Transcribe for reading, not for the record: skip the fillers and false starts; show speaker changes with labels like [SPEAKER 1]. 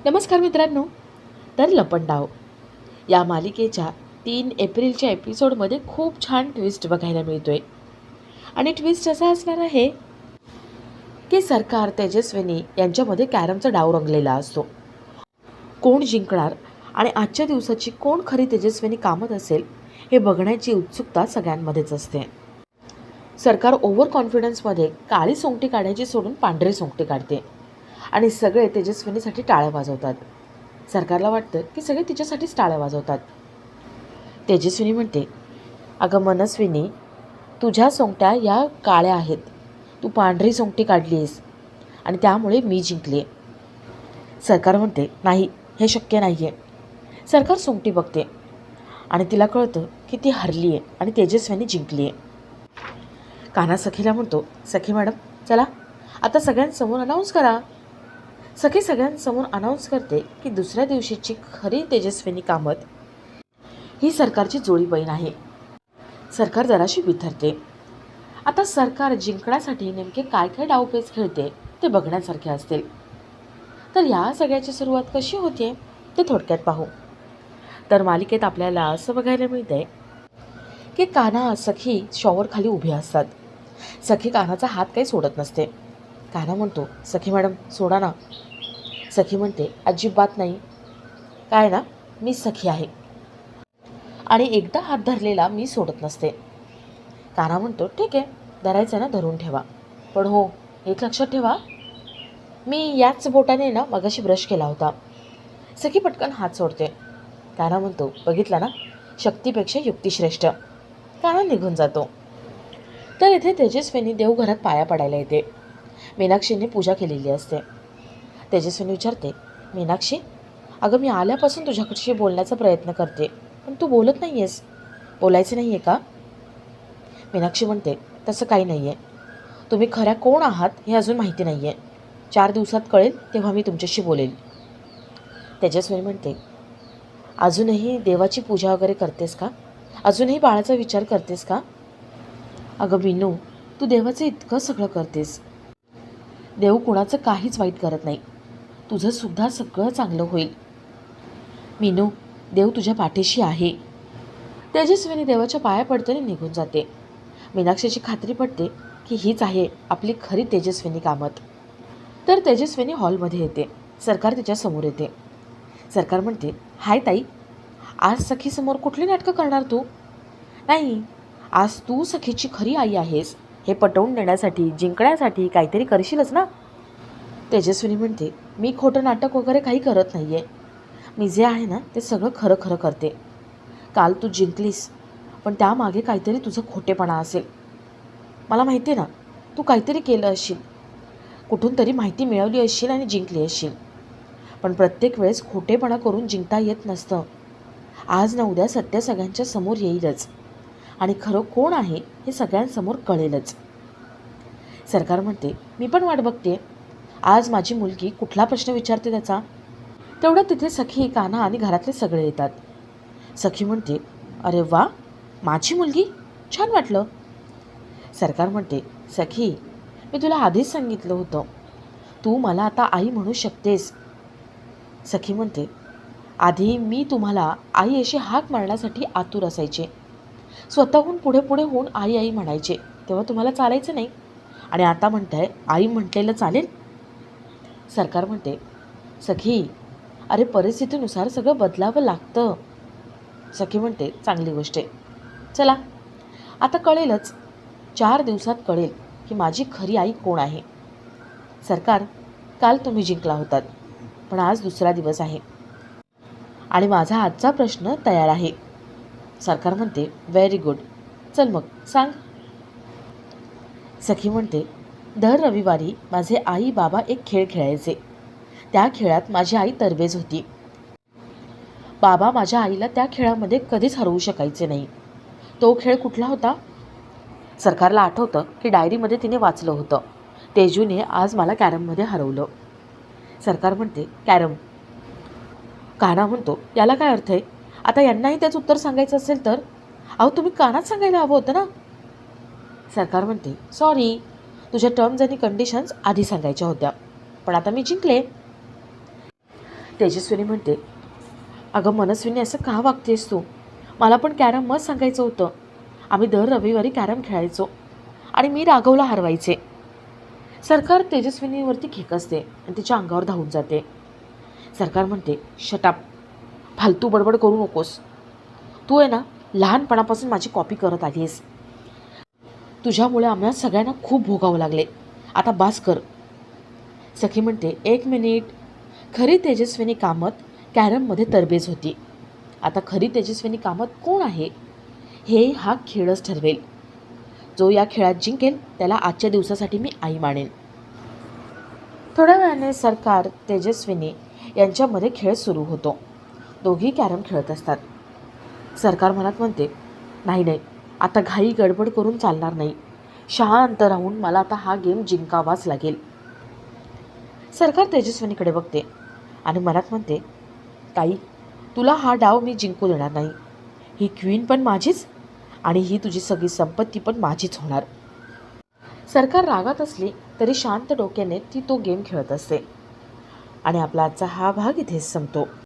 [SPEAKER 1] नमस्कार मित्रांनो. तर लपंडाव या मालिकेच्या 3 एप्रिलच्या एपिसोडमध्ये खूप छान ट्विस्ट बघायला मिळतोय. आणि ट्विस्ट असा असणार आहे की सरकार तेजस्विनी यांच्यामध्ये कॅरमचा डाव रंगलेला असतो. कोण जिंकणार आणि आजच्या दिवसाची कोण खरी तेजस्विनी कामत असेल हे बघण्याची उत्सुकता सगळ्यांमध्येच असते. सरकार ओव्हर कॉन्फिडन्समध्ये काळी सोंगटी काढायची सोडून पांढरी सोंगटी काढते आणि सगळे तेजस्विनीसाठी टाळ्या वाजवतात. सरकारला वाटतं की सगळे तिच्यासाठीच टाळ्या वाजवतात. तेजस्विनी म्हणते, अगं मनस्विनी, तुझ्या सोंगट्या या काळ्या आहेत, तू पांढरी सोंगटी काढली आहेस आणि त्यामुळे मी जिंकले. सरकार म्हणते, नाही, हे शक्य नाही आहे. सरकार सोंगटी बघते आणि तिला कळतं की ती हरली आहे आणि तेजस्विनी जिंकली आहे. कान्हा सखीला म्हणतो, सखी मॅडम, चला आता सगळ्यांसमोर अनाऊन्स करा. सखी सगळ्यांसमोर अनाऊन्स करते की दुसऱ्या दिवशीची खरी तेजस्विनी कामत ही सरकारची जुळी बहीण आहे. सरकार जराशी बिथरते. आता सरकार जिंकण्यासाठी नेमके काय काय डावपेच खेळते ते बघण्यासारखे असतील. तर या सगळ्याची सुरुवात कशी होते ते थोडक्यात पाहू. तर मालिकेत आपल्याला असं बघायला मिळतंय की कान्हा सखी शॉवर खाली उभे असतात. सखी कान्हाचा हात काही सोडत नसते. कान्हा म्हणतो, सखी मॅडम, सोडा ना. सखी म्हणते, अजिबात नाही. काय ना, मी सखी आहे आणि एकदा हात धरलेला मी सोडत नसते. कान्हा म्हणतो, ठीक आहे, धरायचं ना धरून ठेवा, पण हो, एक लक्षात ठेवा, मी याच बोटाने ना मगाशी ब्रश केला होता. सखी पटकन हात सोडते. कान्हा म्हणतो, बघितला ना, शक्तीपेक्षा युक्ती श्रेष्ठ. कान्हा निघून जातो. तर इथे तेजस्विनी देवघरात पाया पडायला येते. मीनाक्षीने पूजा केलेली असते. तेजस्विनी विचारते, मीनाक्षी, अगं मी आल्यापासून तुझ्याकडशी बोलण्याचा प्रयत्न करते, पण तू बोलत नाही आहेस. बोलायचं नाही आहे का? मीनाक्षी म्हणते, तसं काही नाही आहे. तुम्ही खऱ्या कोण आहात हे अजून माहिती नाही आहे. 4 दिवसात कळेल तेव्हा मी तुमच्याशी बोलेल. तेजस्विनी म्हणते, अजूनही देवाची पूजा वगैरे करतेस का? अजूनही बाळाचा विचार करतेस का? अगं मीनू, तू देवाचं इतकं सगळं करतेस. देव कुणाचं काहीच वाईट करत नाही. तुझंसुद्धा सगळं चांगलं होईल. मीनू, देव तुझ्या पाठीशी आहे. तेजस्विनी देवाच्या पाया पडते आणि निघून जाते. मीनाक्षीची खात्री पडते की हीच आहे आपली खरी तेजस्विनी कामत. तर तेजस्विनी हॉलमध्ये येते. सरकार तिच्या समोर येते. सरकार म्हणते, हाय ताई, आज सखीसमोर कुठली नाटकं करणार तू? नाही, आज तू सखीची खरी आई आहेस हे पटवून देण्यासाठी, जिंकण्यासाठी काहीतरी करशीलच ना? तेजस्विनी म्हणते, मी खोटं नाटक वगैरे काही करत नाही आहे. मी जे आहे ना ते सगळं खरं खरं करते. काल तू जिंकलीस, पण त्यामागे काहीतरी तुझं खोटेपणा असेल. मला माहिती आहे ना, तू काहीतरी केलं असशील, कुठून तरी माहिती मिळवली असशील आणि जिंकली असशील. पण प्रत्येक वेळेस खोटेपणा करून जिंकता येत नसतं. आज ना उद्या सत्य सगळ्यांच्या समोर येईलच आणि खरं कोण आहे हे सगळ्यांसमोर कळेलच. सरकार म्हणते, मी पण वाट बघते. आज माझी मुलगी कुठला प्रश्न विचारते त्याचा. तेवढं तिथे सखी, कान्हा आणि घरातले सगळे येतात. सखी म्हणते, अरे वा, माझी मुलगी, छान वाटलं. सरकार म्हणते, सखी, मी तुला आधीच सांगितलं होतं, तू मला आता आई म्हणू शकतेस. सखी म्हणते, आधी मी तुम्हाला आई अशी हाक मारण्यासाठी आतुर असायचे. स्वतःहून पुढे पुढे होऊन आई आई म्हणायचे, तेव्हा तुम्हाला चालायचं नाही, आणि आता म्हणताय आई म्हटलेलं चालेल. सरकार म्हणते, सखी, अरे परिस्थितीनुसार सगळं बदलावं लागतं. सखी म्हणते, चांगली गोष्ट आहे. चला, आता कळेलच. 4 दिवसात कळेल की माझी खरी आई कोण आहे. सरकार, काल तुम्ही जिंकला होतात, पण आज दुसरा दिवस आहे आणि माझा आजचा प्रश्न तयार आहे. सरकार म्हणते, व्हेरी गुड, चल मग सांग. सखी म्हणते, दर रविवारी माझे आई बाबा एक खेळ खेळायचे. त्या खेळात माझी आई तरबेज होती. बाबा माझ्या आईला त्या खेळामध्ये कधीच हरवू शकायचे नाही. तो खेळ कुठला होता? सरकारला आठवतं की डायरीमध्ये तिने वाचलं होतं, तेजूने आज मला कॅरममध्ये हरवलं. सरकार म्हणते, कॅरम. कान्हा म्हणतो, याला काय अर्थ आहे? आता यांनाही त्याचं उत्तर सांगायचं असेल तर? अहो, तुम्ही कानात सांगायला हवं होतं ना. सरकार म्हणते, सॉरी, तुझ्या टर्म्स आणि कंडिशन्स आधी सांगायच्या होत्या, पण आता मी जिंकले. तेजस्विनी म्हणते, अगं मनस्विनी, असं का वागतेस तू? मला पण कॅरम मत सांगायचं होतं. आम्ही दर रविवारी कॅरम खेळायचो आणि मी राघवला हरवायचे. सरकार तेजस्विनीवरती खेकसते आणि तिच्या अंगावर धावून जाते. सरकार म्हणते, शटाप, फालतू बडबड करू नकोस. तू आहे ना, लहानपणापासून माझी कॉपी करत आली आहेस. तुझ्यामुळे आम्हाला सगळ्यांना खूप भोगावं लागले. आता बास कर. सखी म्हणते, 1 मिनिट. खरी तेजस्विनी कामत कॅरममध्ये तरबेज होती. आता खरी तेजस्विनी कामत कोण आहे हे हा खेळच ठरवेल. जो या खेळात जिंकेल त्याला आजच्या दिवसासाठी मी आई मानेन. थोड्या वेळाने सरकार तेजस्विनी यांच्यामध्ये खेळ सुरू होतो. दोघी कॅरम खेळत असतात. सरकार मनात म्हणते, नाही, आता घाई गडबड करून चालणार नाही. शांत राहून मला आता हा गेम जिंकावाच लागेल. सरकार तेजस्विनीकडे बघते आणि मनात म्हणते, ताई, तुला हा डाव मी जिंकू देणार नाही. ही क्वीन पण माझीच आणि ही तुझी सगळी संपत्ती पण माझीच होणार. सरकार रागात असली तरी शांत डोक्याने ती तो गेम खेळत असते. आणि आपला आजचा हा भाग इथेच संपतो.